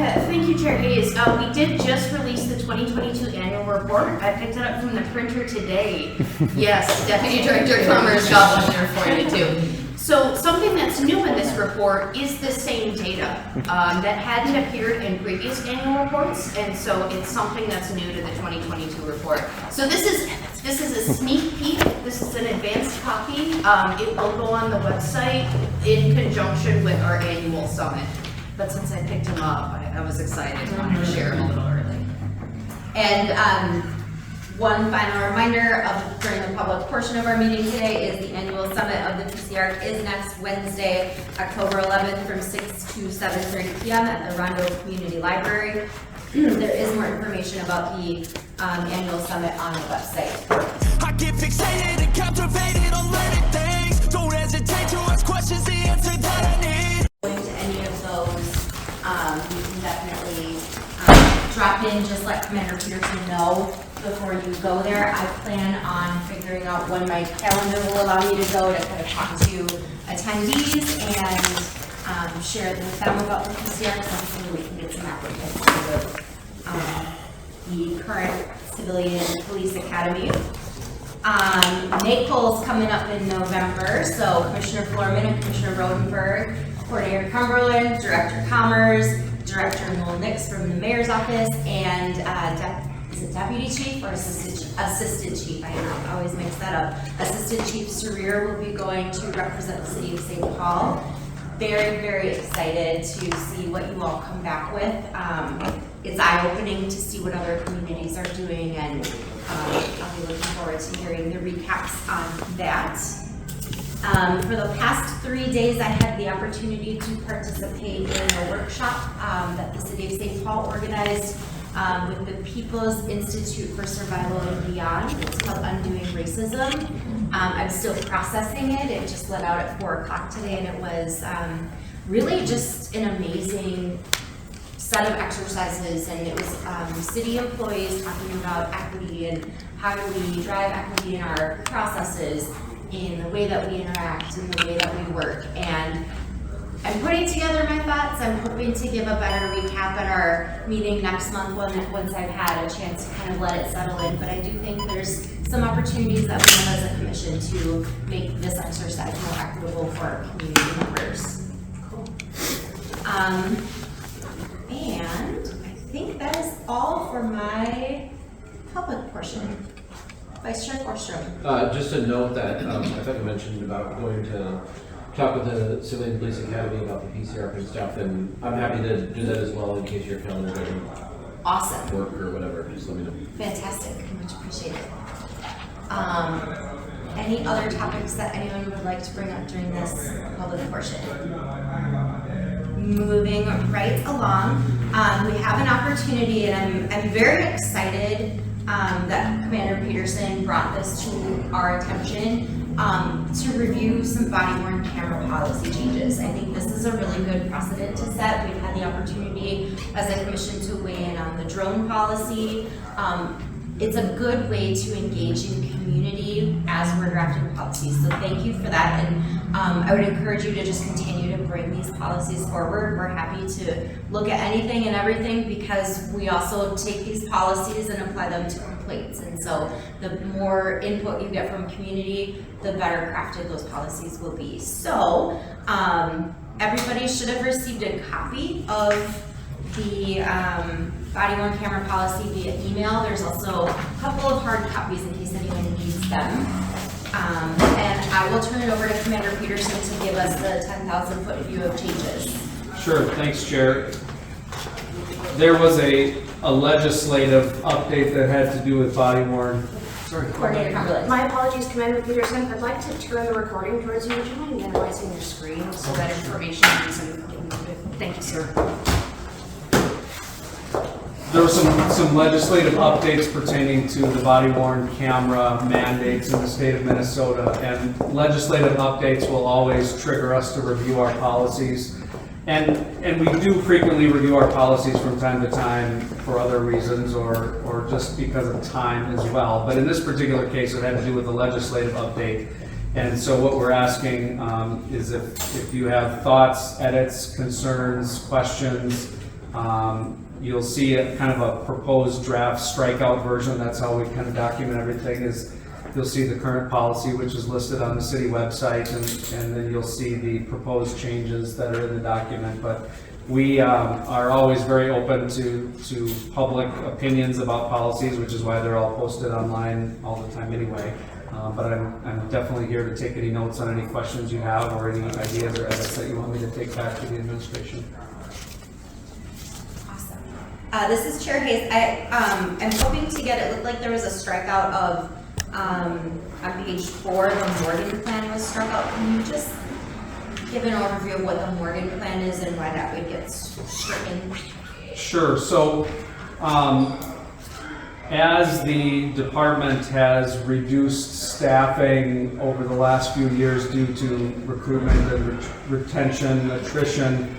Yeah, thank you, Chair Hayes. We did just release the 2022 annual report. I picked it up from the printer today. Yes, Deputy Director Commerce got one there for you too. So something that's new in this report is the same data that hadn't appeared in previous annual reports, and so it's something that's new to the 2022 report. So this is a sneak peek. This is an advanced copy. It will go on the website in conjunction with our annual summit. But since I picked him up, I was excited. I wanted to share him a little early. And one final reminder during the public portion of our meeting today is the annual summit of the PCIARC is next Wednesday, October 11th from 6 to 7:30 p.m. at the Rondo Community Library. There is more information about the annual summit on the website. I get fixated and captivated on learning things. Don't hesitate to ask questions, the answer that I need. Going to any of those, you can definitely drop in, just let Commander Peterson know before you go there. I plan on figuring out when my calendar will allow me to go to kind of talk to attendees and share with them about the PCIARC, and hopefully we can get some applicants to the current Civilian Police Academy. NACOL's coming up in November, so Commissioner Florman and Commissioner Rodenberg, Coordinator Cumberland, Director Commerce, Director Noel Nix from the Mayor's Office, and is it Deputy Chief or Assistant Chief? I always mix that up. Assistant Chief Surreer will be going to represent the City of St. Paul. Very, very excited to see what you all come back with. It's eye-opening to see what other communities are doing, and I'll be looking forward to hearing the recaps on that. For the past 3 days, I had the opportunity to participate in a workshop that the City of St. Paul organized with the People's Institute for Survival and Beyond. It's called Undoing Racism. I'm still processing it. It just let out at 4 o'clock today, and it was really just an amazing set of exercises, and it was city employees talking about equity and how do we drive equity in our processes, in the way that we interact, in the way that we work. And I'm putting together my thoughts. I'm hoping to give a better recap at our meeting next month once I've had a chance to kind of let it settle in. But I do think there's some opportunities that we have as a commission to make this exercise more equitable for our community members. Cool. And I think that is all for my public portion. Vice Chair Forstrom. Just a note that I thought you mentioned about going to talk with the Civilian Police Academy about the PCIARC and stuff, and I'm happy to do that as well in case your calendar doesn't Awesome. work or whatever. Just let me know. Fantastic. Much appreciated. Any other topics that anyone would like to bring up during this public portion? Moving right along, we have an opportunity, and I'm very excited that Commander Peterson brought this to our attention to review some body-worn camera policy changes. I think this is a really good precedent to set. We've had the opportunity as a commission to weigh in on the drone policy. It's a good way to engage in community as we're drafting policies, so thank you for that. And I would encourage you to just continue to bring these policies forward. We're happy to look at anything and everything, because we also take these policies and apply them to complaints. And so the more input you get from community, the better crafted those policies will be. So everybody should have received a copy of the body-worn camera policy via email. There's also a couple of hard copies in case anyone needs them. And I will turn it over to Commander Peterson to give us the 10,000-foot view of changes. Sure, thanks, Chair. There was a legislative update that had to do with body-worn. Sorry. Coordinator Cumberland. My apologies, Commander Peterson. I'd like to turn the recording towards you. Would you mind minimizing your screen so that information is included? Thank you, sir. There were some legislative updates pertaining to the body-worn camera mandates in the state of Minnesota, and legislative updates will always trigger us to review our policies. And we do frequently review our policies from time to time for other reasons or just because of time as well. But in this particular case, it had to do with the legislative update. And so what we're asking is if you have thoughts, edits, concerns, questions, You'll see a kind of a proposed draft strikeout version. That's how we kind of document everything. Is you'll see the current policy, which is listed on the city website, and then you'll see the proposed changes that are in the document. But we are always very open to public opinions about policies, which is why they're all posted online all the time anyway. But I'm definitely here to take any notes on any questions you have or any ideas or edits that you want me to take back to the administration. Awesome. This is Chair Hayes. I'm hoping to get, it looked like there was a strikeout of, on page 4, the Morgan plan was struck out. Can you just give an overview of what the Morgan plan is and why that would get stricken? Sure. So, as the department has reduced staffing over the last few years due to recruitment and retention, attrition,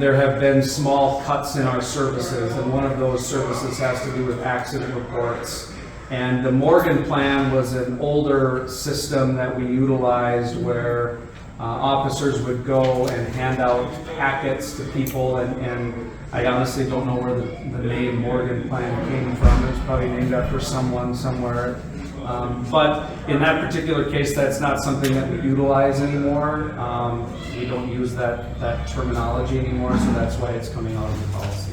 there have been small cuts in our services, and one of those services has to do with accident reports. And the Morgan plan was an older system that we utilized where officers would go and hand out packets to people, and I honestly don't know where the name Morgan plan came from. It was probably named after someone somewhere. But in that particular case, that's not something that we utilize anymore. We don't use that terminology anymore, so that's why it's coming out of the policy.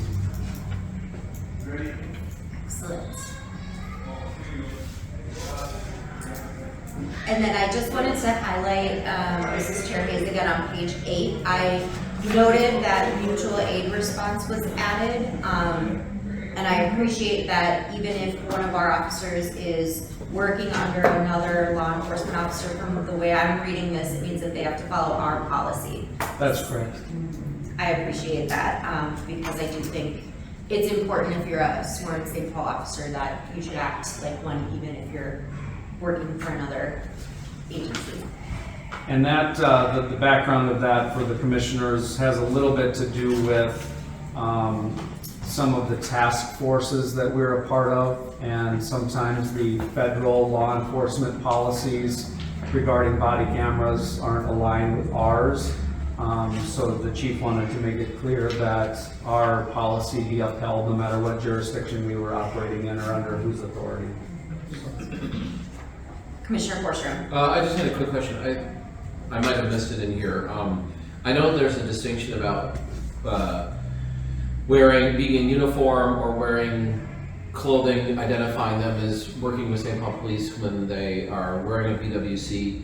Excellent. And then I just wanted to highlight, this is Chair Hayes again on page 8. I noted that mutual aid response was added, and I appreciate that even if one of our officers is working under another law enforcement officer, from the way I'm reading this, it means that they have to follow our policy. That's correct. I appreciate that, because I do think it's important if you're a sworn St. Paul officer that you should act like one, even if you're working for another agency. And that, the background of that for the commissioners has a little bit to do with some of the task forces that we're a part of, and sometimes the federal law enforcement policies regarding body cameras aren't aligned with ours. So the chief wanted to make it clear that our policy be upheld no matter what jurisdiction we were operating in or under whose authority. Commissioner Forsstrom. I just had a quick question. I might have missed it in here. I know there's a distinction about being in uniform or wearing clothing identifying them as working with St. Paul Police when they are wearing a BWC.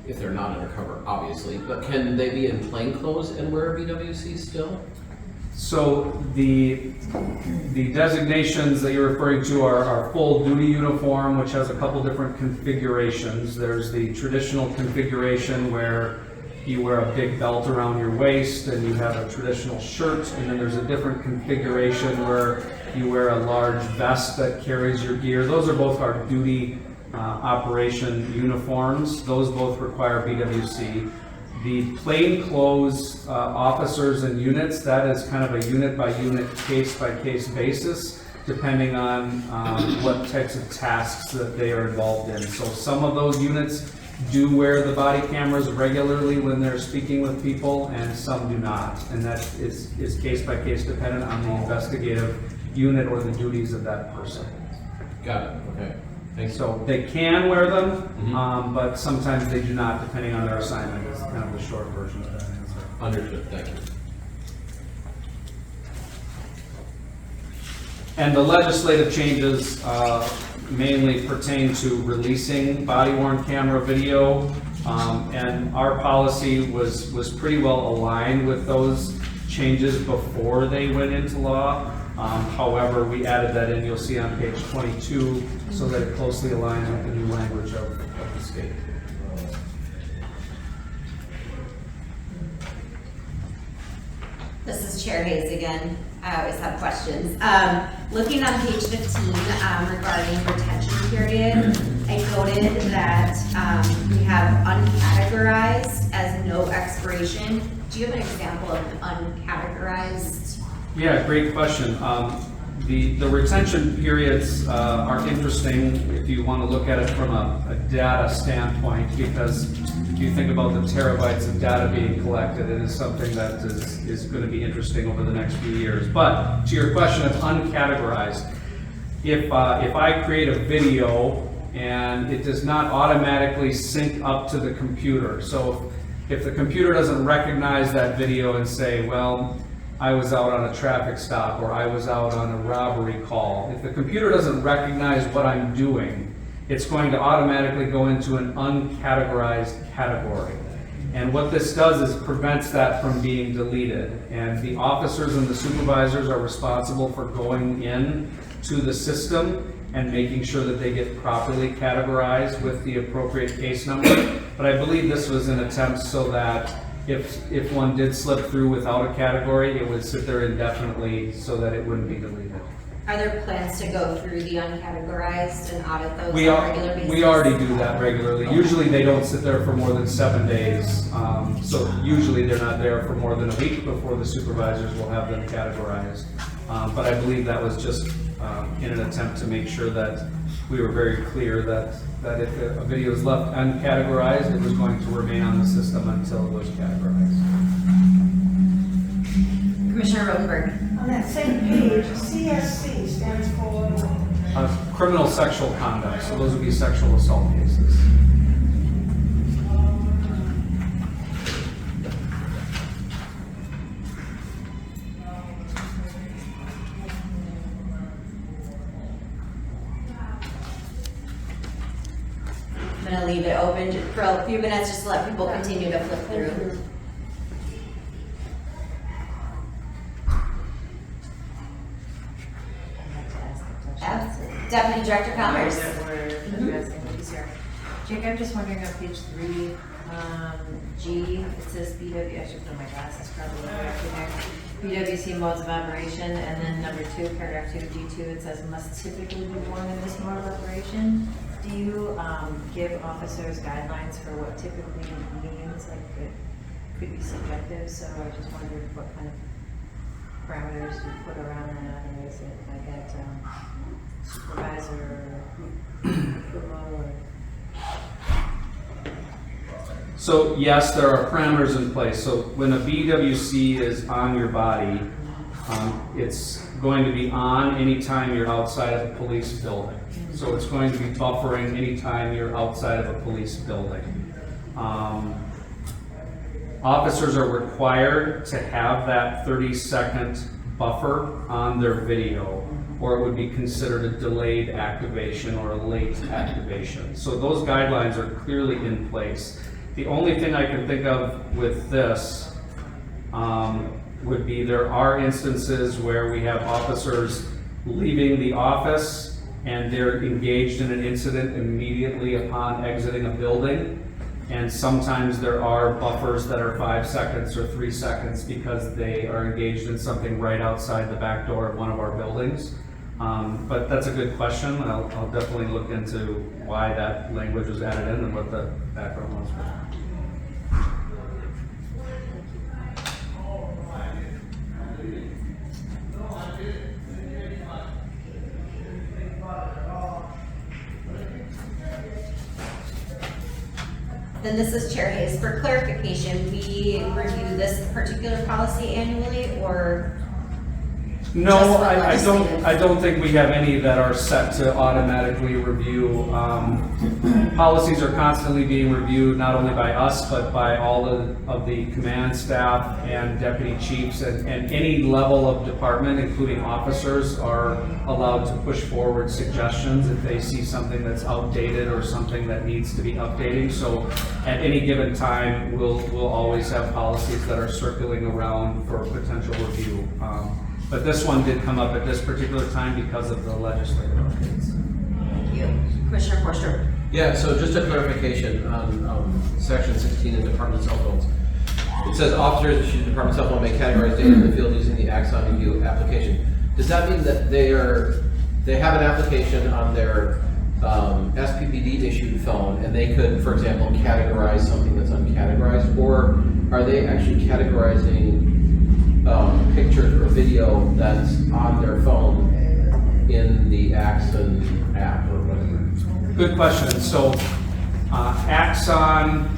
If they're not undercover, obviously, but can they be in plain clothes and wear a BWC still? So the designations that you're referring to are full duty uniform, which has a couple different configurations. There's the traditional configuration where you wear a big belt around your waist and you have a traditional shirt, and then there's a different configuration where you wear a large vest that carries your gear. Those are both our duty operation uniforms. Those both require BWC. The plainclothes officers and units, that is kind of a unit by unit, case by case basis, depending on what types of tasks that they are involved in. So some of those units do wear the body cameras regularly when they're speaking with people, and some do not. And that is case by case dependent on the investigative unit or the duties of that person. Got it, okay. Thanks. So they can wear them, but sometimes they do not, depending on their assignment. Is kind of the short version of that answer. Understood, thank you. And the legislative changes mainly pertain to releasing body-worn camera video, and our policy was pretty well aligned with those changes before they went into law. However, we added that in, you'll see on page 22, so that it closely aligns with the new language of the state. This is Chair Hayes again. I always have questions. Looking on page 15 regarding retention period, I noted that we have uncategorized as no expiration. Do you have an example of uncategorized? Yeah, great question. The retention periods are interesting if you want to look at it from a data standpoint, because if you think about the terabytes of data being collected, it is something that is going to be interesting over the next few years. But to your question of uncategorized, if I create a video and it does not automatically sync up to the computer, so if the computer doesn't recognize that video and say, well, I was out on a traffic stop or I was out on a robbery call, if the computer doesn't recognize what I'm doing, it's going to automatically go into an uncategorized category. And what this does is prevents that from being deleted. And the officers and the supervisors are responsible for going in to the system and making sure that they get properly categorized with the appropriate case number. But I believe this was an attempt so that if one did slip through without a category, it would sit there indefinitely so that it wouldn't be deleted. Are there plans to go through the uncategorized and audit those on a regular basis? We already do that regularly. Usually they don't sit there for more than 7 days. So usually they're not there for more than a week before the supervisors will have them categorized. But I believe that was just in an attempt to make sure that we were very clear that if a video is left uncategorized, it was going to remain on the system until it was categorized. Commissioner Rodenberg. On that same page, CSC stands for, Criminal sexual conduct, so those would be sexual assault cases. I'm gonna leave it open for a few minutes just to let people continue to flip through. Deputy Director Commerce. Jake, I'm just wondering on page 3, G, it says BW, I should put my glasses probably there. BWC modes of operation, and then number 2, paragraph 2, G2, it says must typically be worn in this mode of operation. Do you give officers guidelines for what typically means? Like it could be subjective, so I just wondered what kind of parameters you put around that, or is it like at supervisor approval or? So yes, there are parameters in place. So when a BWC is on your body, it's going to be on anytime you're outside of a police building. So it's going to be buffering anytime you're outside of a police building. Officers are required to have that 30-second buffer on their video, or it would be considered a delayed activation or a late activation. So those guidelines are clearly in place. The only thing I can think of with this would be there are instances where we have officers leaving the office and they're engaged in an incident immediately upon exiting a building. And sometimes there are buffers that are 5 seconds or 3 seconds because they are engaged in something right outside the back door of one of our buildings. But that's a good question. I'll definitely look into why that language was added in and what the background was for that. Then this is Chair Hayes. For clarification, we review this particular policy annually, or? No, Just for I legislative? don't think we have any that are set to automatically review. Policies are constantly being reviewed, not only by us, but by all of the command staff and deputy chiefs, and any level of department, including officers, are allowed to push forward suggestions if they see something that's outdated or something that needs to be updating. So at any given time, we'll always have policies that are circling around for potential review. But this one did come up at this particular time because of the legislative updates. Thank you. Commissioner Forster. Yeah, so just a clarification on section 16 of department cell phones. It says officers issued department cell phone may categorize data in the field using the Axon Review application. Does that mean that they have an application on their SPPD issued phone and they could, for example, categorize something that's uncategorized, or are they actually categorizing pictures or video that's on their phone in the Axon app or whatever? Good question. So Axon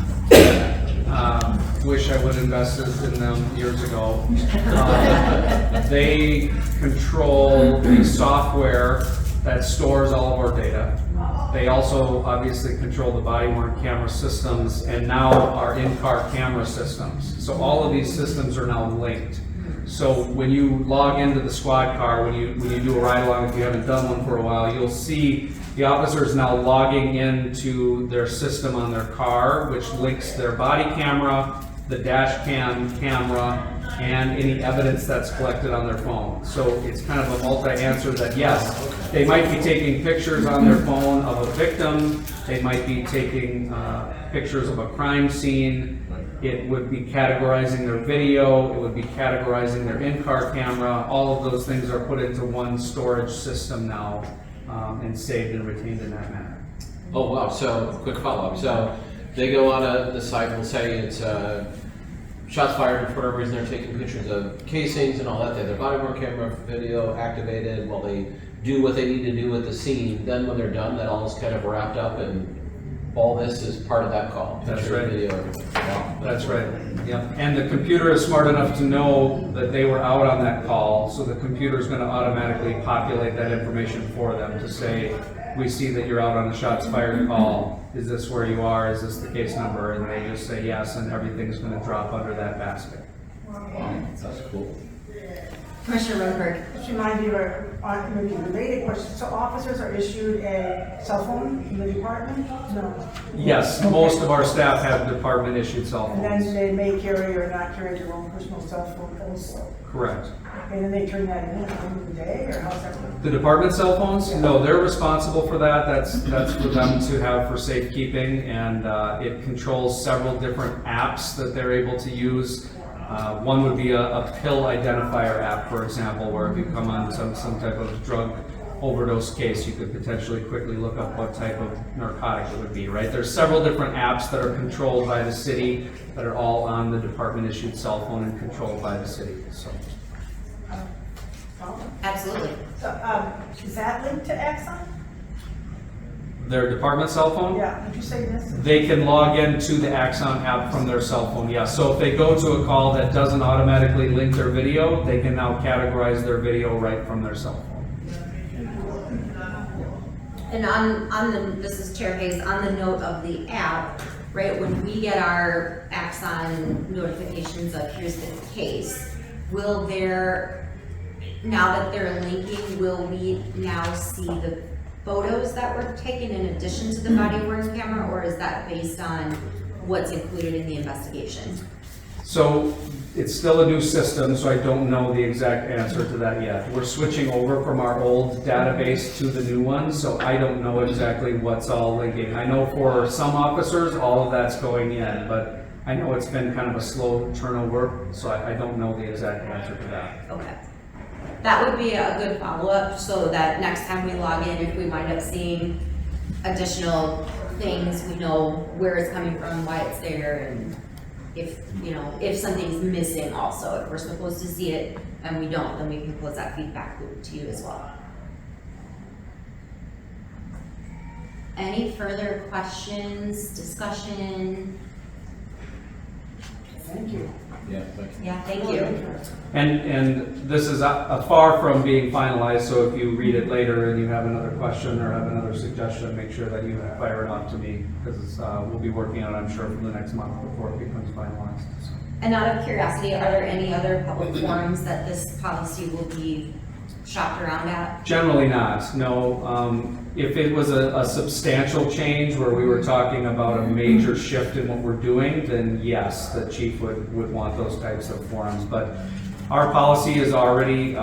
Wish I would have invested in them years ago. They control the software that stores all of our data. They also obviously control the body-worn camera systems and now our in-car camera systems. So all of these systems are now linked. So when you log into the squad car, when you do a ride-along, if you haven't done one for a while, you'll see the officers now logging into their system on their car, which links their body camera, the dash cam camera, and any evidence that's collected on their phone. So it's kind of a multi-answer that yes, they might be taking pictures on their phone of a victim, they might be taking pictures of a crime scene, it would be categorizing their video, it would be categorizing their in-car camera. All of those things are put into one storage system now and saved and retained in that manner. Oh, wow. So, quick follow-up. So, they go on the site and say it's shots fired, and for whatever reason they're taking pictures of casings and all that. They have their body-worn camera video activated while they do what they need to do at the scene. Then when they're done, that all is kind of wrapped up, and all this is part of that call. That's Picture, right. Video, everything. Wow. That's right. Yeah. And the computer is smart enough to know that they were out on that call, so the computer is going to automatically populate that information for them to say, we see that you're out on a shots fired call. Is this where you are? Is this the case number? And they just say yes, and everything's going to drop under that basket. That's cool. Commissioner Rodenberg. This reminds me of a maybe related question. So officers are issued a cell phone from the department? No. Yes, most of our staff have department issued cell And then phones. they may carry or not carry their own personal cell phone also. Correct. And then they turn that in at the end of the day, or how's that work? The department cell phones? No, they're responsible for that. That's for them to have for safekeeping, and it controls several different apps that they're able to use. One would be a pill identifier app, for example, where if you come on some type of drug overdose case, you could potentially quickly look up what type of narcotic it would be, right? There's several different apps that are controlled by the city that are all on the department issued cell phone and controlled by the city, so. Absolutely. So, is that linked to Axon? Their department cell phone? Yeah, did you say this? They can log into the Axon app from their cell phone, yes. So if they go to a call that doesn't automatically link their video, they can now categorize their video right from their cell phone. And on the, this is Chair Hayes, on the note of the app, right, when we get our Axon notifications of here's the case, will there, now that they're linking, will we now see the photos that were taken in addition to the body-worn camera, or is that based on what's included in the investigation? So it's still a new system, so I don't know the exact answer to that yet. We're switching over from our old database to the new one, so I don't know exactly what's all linking. I know for some officers, all of that's going in, but I know it's been kind of a slow turnover, so I don't know the exact answer to that. Okay. That would be a good follow-up, so that next time we log in, if we wind up seeing additional things, we know where it's coming from, why it's there, and if, you know, if something's missing also. If we're supposed to see it and we don't, then we can close that feedback loop to you as well. Any further questions, discussion? Thank you. Yeah, thank you. Yeah, thank you. And this is far from being finalized, so if you read it later and you have another question or have another suggestion, make sure that you fire it off to me, because we'll be working on it, I'm sure, for the next month before it becomes finalized. So. And out of curiosity, are there any other public forums that this policy will be shopped around at? Generally not, no. If it was a substantial change where we were talking about a major shift in what we're doing, then yes, the chief would want those types of forums. But our policy is already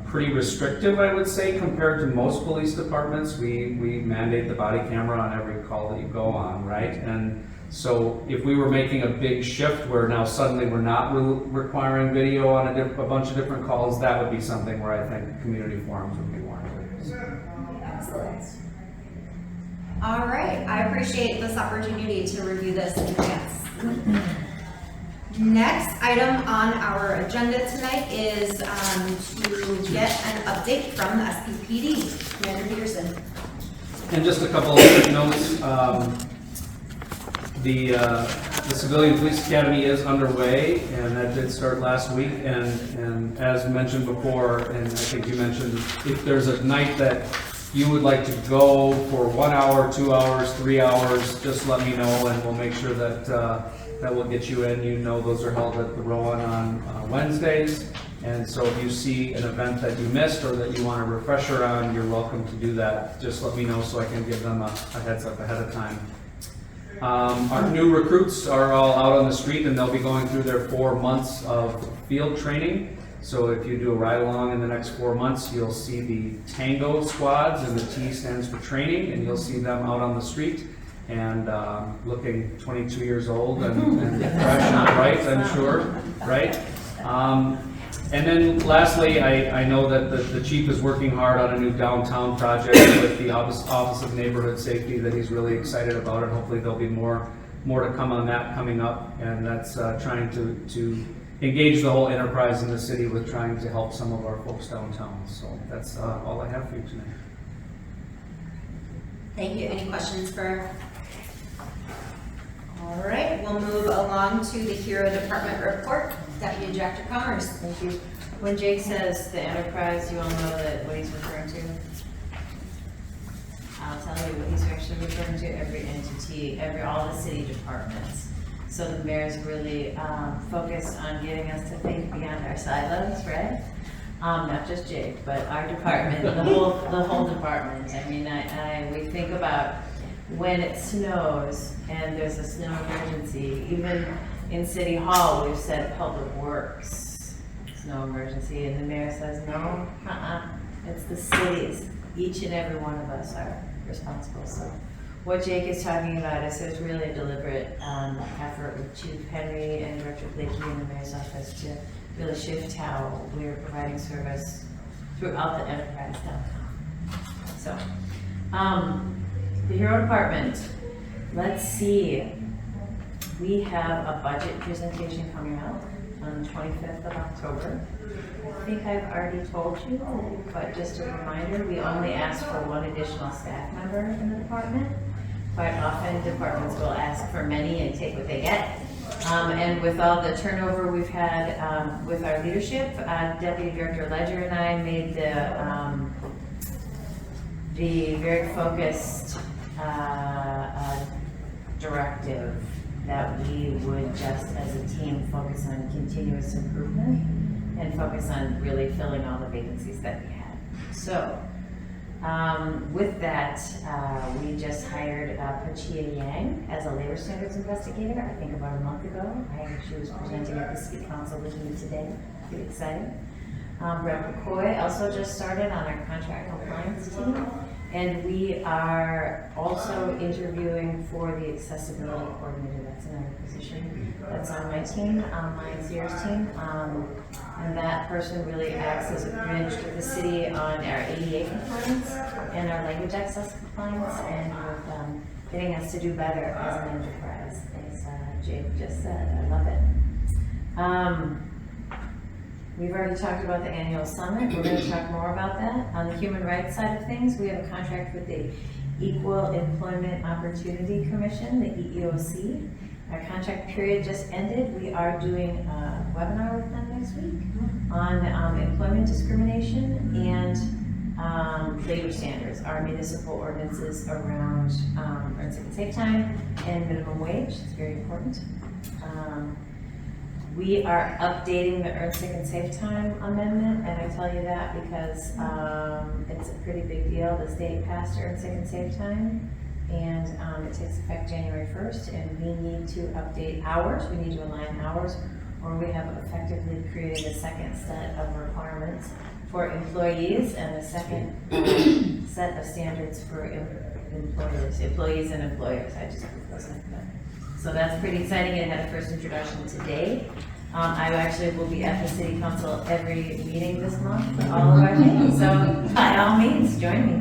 pretty restrictive, I would say, compared to most police departments. We mandate the body camera on every call that you go on, right? And so if we were making a big shift where now suddenly we're not requiring video on a bunch of different calls, that would be something where I think community forums would be warranted. Excellent. All right, I appreciate this opportunity to review this in advance. Next item on our agenda tonight is to get an update from the SPPD. Commander Peterson. And just a couple of quick notes. The The Civilian Police Academy is underway, and that did start last week. And as mentioned before, and I think you mentioned, if there's a night that you would like to go for 1 hour, 2 hours, 3 hours, just let me know, and we'll make sure that that will get you in. You know, those are held at the Rowan on Wednesdays. And so if you see an event that you missed or that you want a refresher on, you're welcome to do that. Just let me know so I can give them a heads up ahead of time. Our new recruits are all out on the street, and they'll be going through their 4 months of field training. So if you do a ride along in the next 4 months, you'll see the Tango squads, and the T stands for training, and you'll see them out on the street and looking 22 years old and fresh and bright, I'm sure, right? And then lastly, I know that the chief is working hard on a new downtown project with the Office of Neighborhood Safety that he's really excited about, and hopefully there'll be more to come on that coming up. And that's trying to engage the whole enterprise in the city with trying to help some of our folks downtown. So that's all I have for you tonight. Thank you. Any questions for? All right, we'll move along to the Hero Department report. Deputy Director Commerce. Thank you. When Jake says the enterprise, you all know that what he's referring to? I'll tell you what he's actually referring to, every entity, all the city departments. So the mayor's really focused on getting us to think beyond our silos, right? Not just Jake, but our department, the whole department. I mean, we think about when it snows and there's a snow emergency, even in City Hall, we've said public works, snow emergency, and the mayor says, no, it's the cities. Each and every one of us are responsible. So what Jake is talking about is there's really a deliberate effort with Chief Henry and Director Blakey in the mayor's office to really shift how we're providing service throughout the enterprise downtown. So, the Hero Department, let's see. We have a budget presentation coming out on the 25th of October. I think I've already told you, but just a reminder, we only ask for 1 additional staff member in the department. Quite often, departments will ask for many and take what they get. And with all the turnover we've had with our leadership, Deputy Director Ledger and I made the very focused directive that we would just as a team focus on continuous improvement and focus on really filling all the vacancies that we had. So with that, we just hired Pachia Yang as a labor standards investigator, I think about a month ago. She was presenting at the city council with me today, pretty exciting. Brett McCoy also just started on our contract compliance team. And we are also interviewing for the accessibility coordinator. That's another position that's on my team, my and Sierra's team. And that person really acts as a bridge with the city on our ADA compliance and our language access compliance, and with getting us to do better as an enterprise, as Jake just said. I love it. We've already talked about the annual summit. We're going to talk more about that. On the human rights side of things, we have a contract with the Equal Employment Opportunity Commission, the EEOC. Our contract period just ended. We are doing a webinar with them next week on employment discrimination and labor standards, our municipal ordinances around earned sick and safe time and minimum wage. It's very important. We are updating the Earned Sick and Safe Time Amendment, and I tell you that because it's a pretty big deal. The state passed Earned Sick and Safe Time, and it takes effect January 1st, and we need to update hours. We need to align hours, or we have effectively created a second set of requirements for employees and a second set of standards for employees and employers. I just put those in there. So that's pretty exciting. It had a first introduction today. I actually will be at the city council every meeting this month for all of our meetings, so by all means, join me.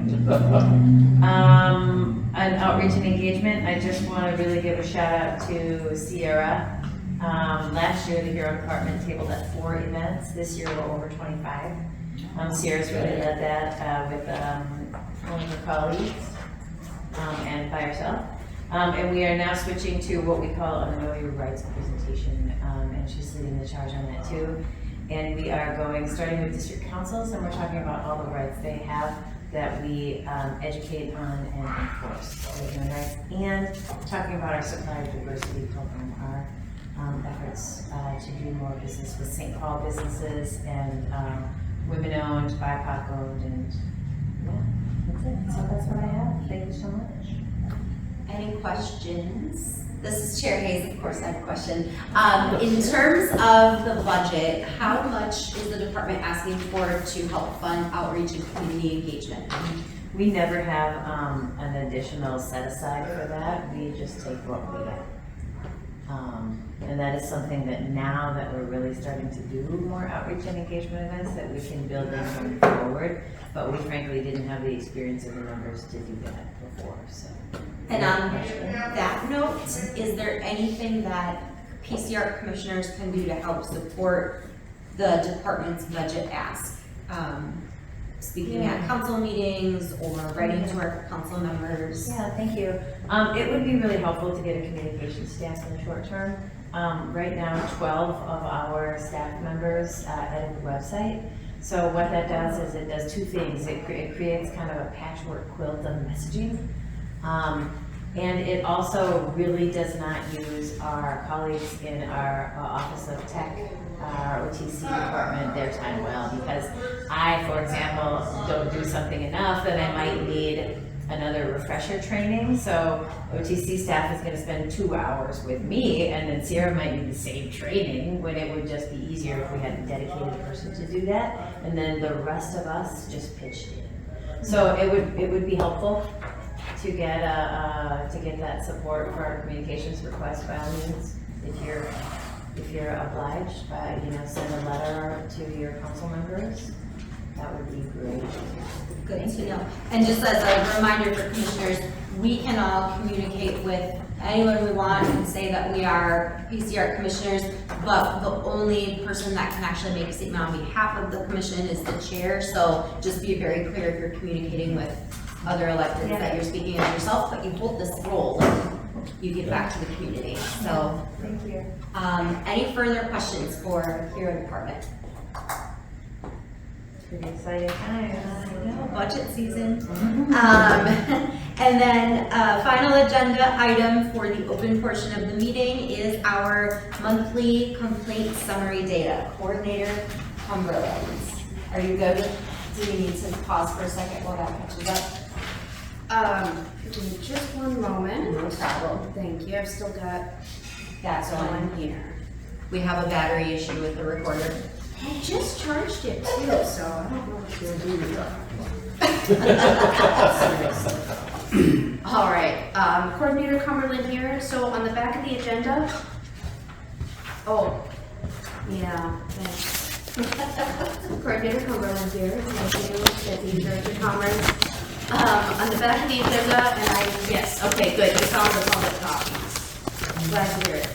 On outreach and engagement, I just want to really give a shout out to Sierra. Last year, the Hero Department tabled at 4 events. This year, we're over 25. Sierra's really led that with one of her colleagues and by herself. And we are now switching to what we call a Know Your Rights presentation, and she's leading the charge on that too. And we are starting with district councils, and we're talking about all the rights they have that we educate on and enforce their human rights, and talking about our supplier diversity program, our efforts to do more business with St. Paul businesses and women-owned, BIPOC-owned, and yeah, that's it. So that's what I have. Thank you so much. Any questions? This is Chair Hayes, of course I have a question. In terms of the budget, how much is the department asking for to help fund outreach and community engagement? We never have an additional set aside for that. We just take what we get. And that is something that now that we're really starting to do more outreach and engagement events that we can build in going forward. But we frankly didn't have the experience of the numbers to do that before, so. And on that note, is there anything that PCIARC commissioners can do to help support the department's budget ask? Speaking at council meetings or writing to our council members? Yeah, thank you. It would be really helpful to get a communication staff in the short term. Right now, 12 of our staff members edit the website. So what that does is it does two things. It creates kind of a patchwork quilt of messaging. And it also really does not use our colleagues in our Office of Tech, our OTC department, their time well, because I, for example, don't do something enough and I might need another refresher training. So OTC staff is going to spend 2 hours with me, and then Sierra might need the same training, when it would just be easier if we had a dedicated person to do that, and then the rest of us just pitched in. So it would be helpful to get that support for our communications request by all means. If you're obliged, by send a letter to your council members, that would be great. Good to know. And just as a reminder for commissioners, we can all communicate with anyone we want and say that we are PCIARC commissioners, but the only person that can actually make a statement on behalf of the commission is the chair. So just be very clear if you're communicating with other electeds that you're speaking as yourself, but you hold this role, you give back to the community. So, Thank you. Any further questions for your department? Pretty exciting time. Budget season. And then final agenda item for the open portion of the meeting is our monthly complaint summary data. Coordinator Cumberland. Are you good? Do you need to pause for a second while that catches up? Give me just one moment. No problem. Thank you, I've still got That's one on. here. We have a battery issue with the recorder. I just charged it too, so I don't know what you're doing. All right, Coordinator Cumberland here. So on the back of the agenda, yeah, thanks. Coordinator Cumberland here. Thank you, Deputy Director Commerce. On the back of the agenda, and yes, okay, good. You found the public copies. I'm glad to hear it.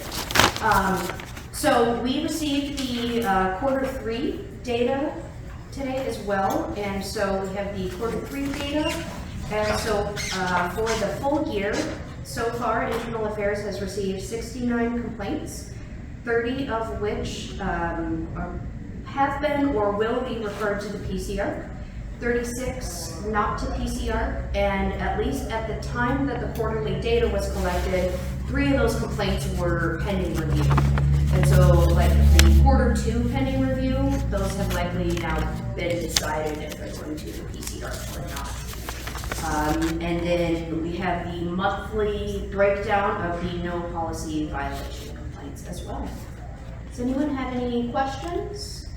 So we received the Q3 data today as well, and so we have the Q3 data. And so for the full year, so far, Internal Affairs has received 69 complaints, 30 of which have been or will be referred to the PCIARC, 36 not to PCIARC, and at least at the time that the quarterly data was collected, 3 of those complaints were pending review. And so, like the Q2 pending review, those have likely now been decided if they're going to the PCIARC or not. And then we have the monthly breakdown of the no policy violation complaints as well. Does anyone have any questions?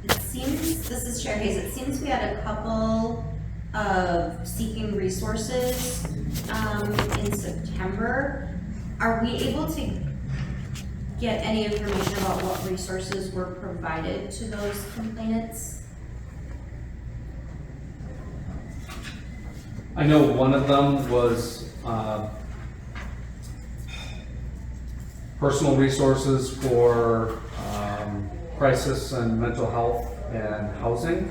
It seems, this is Chair Hayes, it seems we had a couple of seeking resources in September. Are we able to get any information about what resources were provided to those complainants? I know one of them was personal resources for crisis and mental health and housing.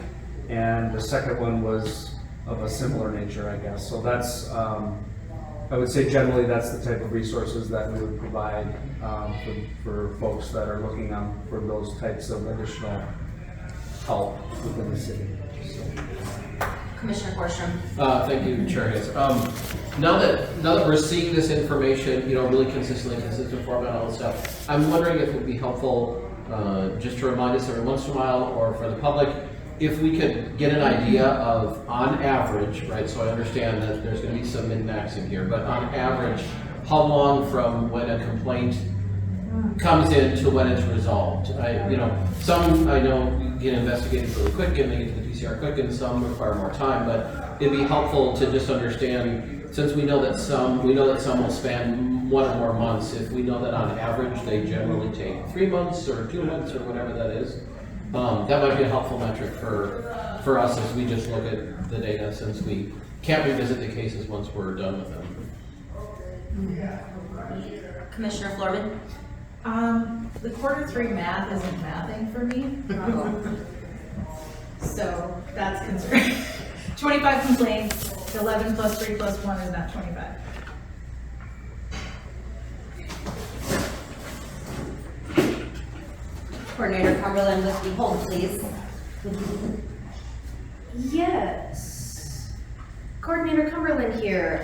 and the second one was of a similar nature, I guess. So that's, I would say generally that's the type of resources that we would provide for folks that are looking for those types of additional help within the city. So. Commissioner Forsstrom. Thank you, Chair Hayes. Now that we're seeing this information, really consistent format, all that stuff, I'm wondering if it would be helpful just to remind us every once in a while, or for the public, if we could get an idea of, on average, right, so I understand that there's going to be some min-max in here, but on average, how long from when a complaint comes in to when it's resolved? Some I know get investigated really quick and they get to the PCR quick, and some require more time, but it'd be helpful to just understand, since we know that some will span 1 or more months, if we know that on average they generally take 3 months or 2 months or whatever that is. That might be a helpful metric for us as we just look at the data, since we can't revisit the cases once we're done with them. Commissioner Florman. The Q3 math isn't mathing for me. So that's concerning. 25 complaints, 11 plus 3 plus 1 is not 25. Coordinator Cumberland with the hold, please. Yes. Coordinator Cumberland here.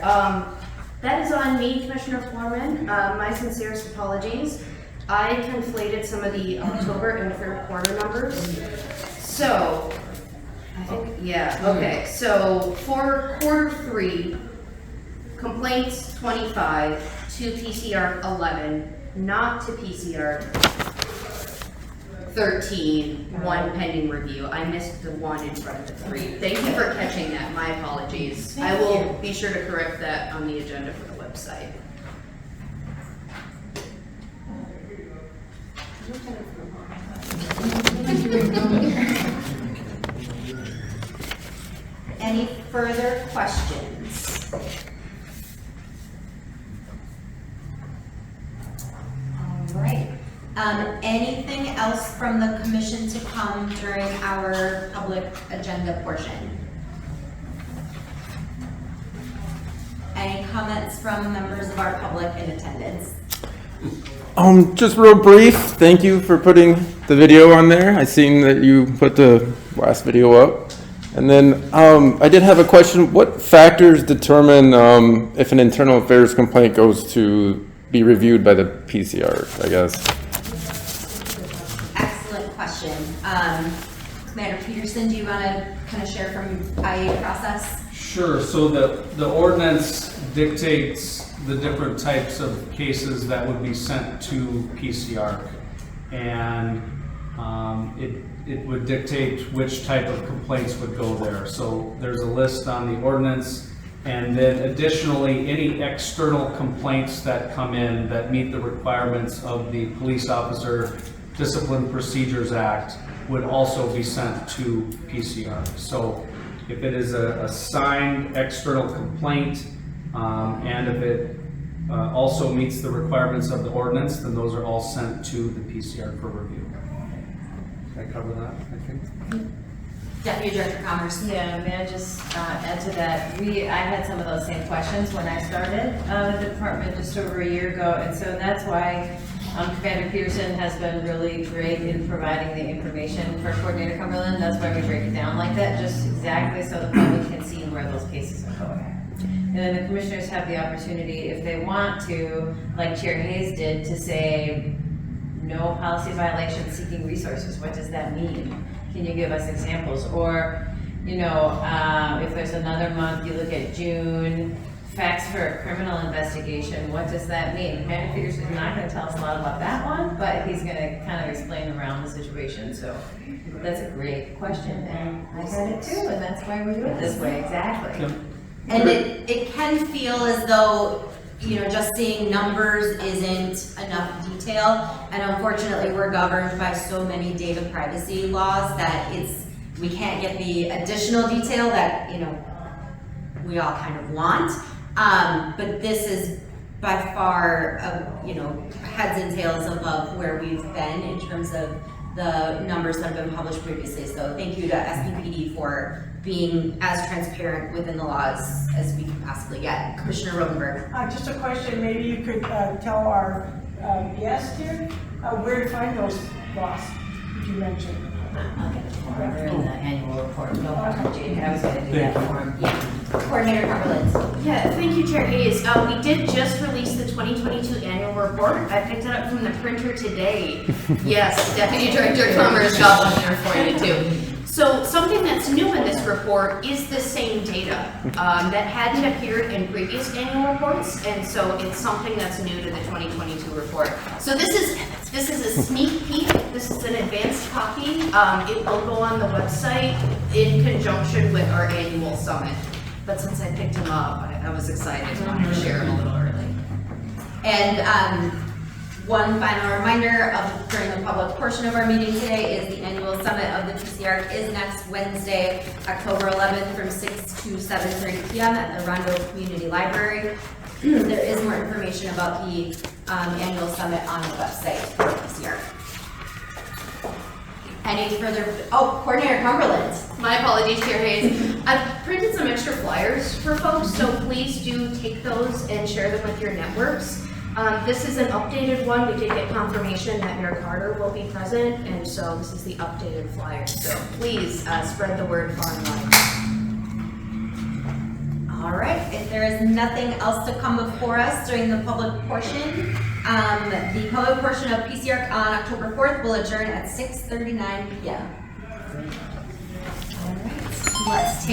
That is on me, Commissioner Foreman. My sincerest apologies. I conflated some of the October and third quarter numbers. So, I think, yeah, okay. So, for Q3, complaints 25, to PCIARC 11, not to PCIARC 13, 1 pending review. I missed the 1 in front of the 3. Thank you for catching that. My apologies. I will be sure to correct that on the agenda for the website. Any further questions? All right. Anything else from the commission to come during our public agenda portion? Any comments from members of our public in attendance? Just real brief, thank you for putting the video on there. I seen that you put the last video up. And then I did have a question. What factors determine if an internal affairs complaint goes to be reviewed by the PCIARC, I guess? Excellent question. Commander Peterson, do you want to kind of share from IA process? Sure. So the ordinance dictates the different types of cases that would be sent to PCIARC, and it would dictate which type of complaints would go there. So there's a list on the ordinance, and then additionally, any external complaints that come in that meet the requirements of the Police Officer Discipline Procedures Act would also be sent to PCIARC. So if it is a signed external complaint, and if it also meets the requirements of the ordinance, then those are all sent to the PCIARC for review. Did I cover that, I think? Deputy Director of Commerce. Yeah, may I just add to that? I had some of those same questions when I started the department just over a year ago, and so that's why Commander Peterson has been really great in providing the information for Coordinator Cumberland. That's why we break it down like that, just exactly so the public can see where those cases are going. And then the commissioners have the opportunity, if they want to, like Chair Hayes did, to say, no policy violation seeking resources. What does that mean? Can you give us examples? Or, if there's another month, you look at June, facts for a criminal investigation, what does that mean? Commander Peterson's not going to tell us a lot about that one, but he's going to kind of explain around the situation. So that's a great question, and I got it too, and that's why we do it this way, exactly. Yep. And it can feel as though, just seeing numbers isn't enough detail. And unfortunately, we're governed by so many data privacy laws that we can't get the additional detail that, we all kind of want. But this is by far, heads and tails above where we've been in terms of the numbers that have been published previously. So thank you to SPPD for being as transparent within the laws as we can possibly get. Commissioner Rodenberg. Just a question, maybe you could tell our guest here where to find those laws that you mentioned. I'll get it for him. They're in the annual report. No problem, Jake. I was gonna do that for him. Yeah. Coordinator Cumberland. Yeah, thank you, Chair Hayes. We did just release the 2022 annual report. I picked it up from the printer today. Yes, Deputy Director of Commerce got one there for you too. So something that's new in this report is the same data that hadn't appeared in previous annual reports, and so it's something that's new to the 2022 report. So this is a sneak peek. This is an advanced copy. It will go on the website in conjunction with our annual summit. But since I picked him up, I was excited to want to share him a little early. And one final reminder of during the public portion of our meeting today is the annual summit of the PCIARC is next Wednesday, October 11th from 6 to 7:30 p.m. at the Rondo Community Library. There is more information about the annual summit on the website for PCIARC. Any further, Coordinator Cumberland. My apologies, Chair Hayes. I've printed some extra flyers for folks, so please do take those and share them with your networks. This is an updated one. We did get confirmation that Mayor Carter will be present, and so this is the updated flyer. So please spread the word far and wide. All right, if there is nothing else to come before us during the public portion, the public portion of PCIARC on October 4th will adjourn at 6:39 p.m. All right, let's take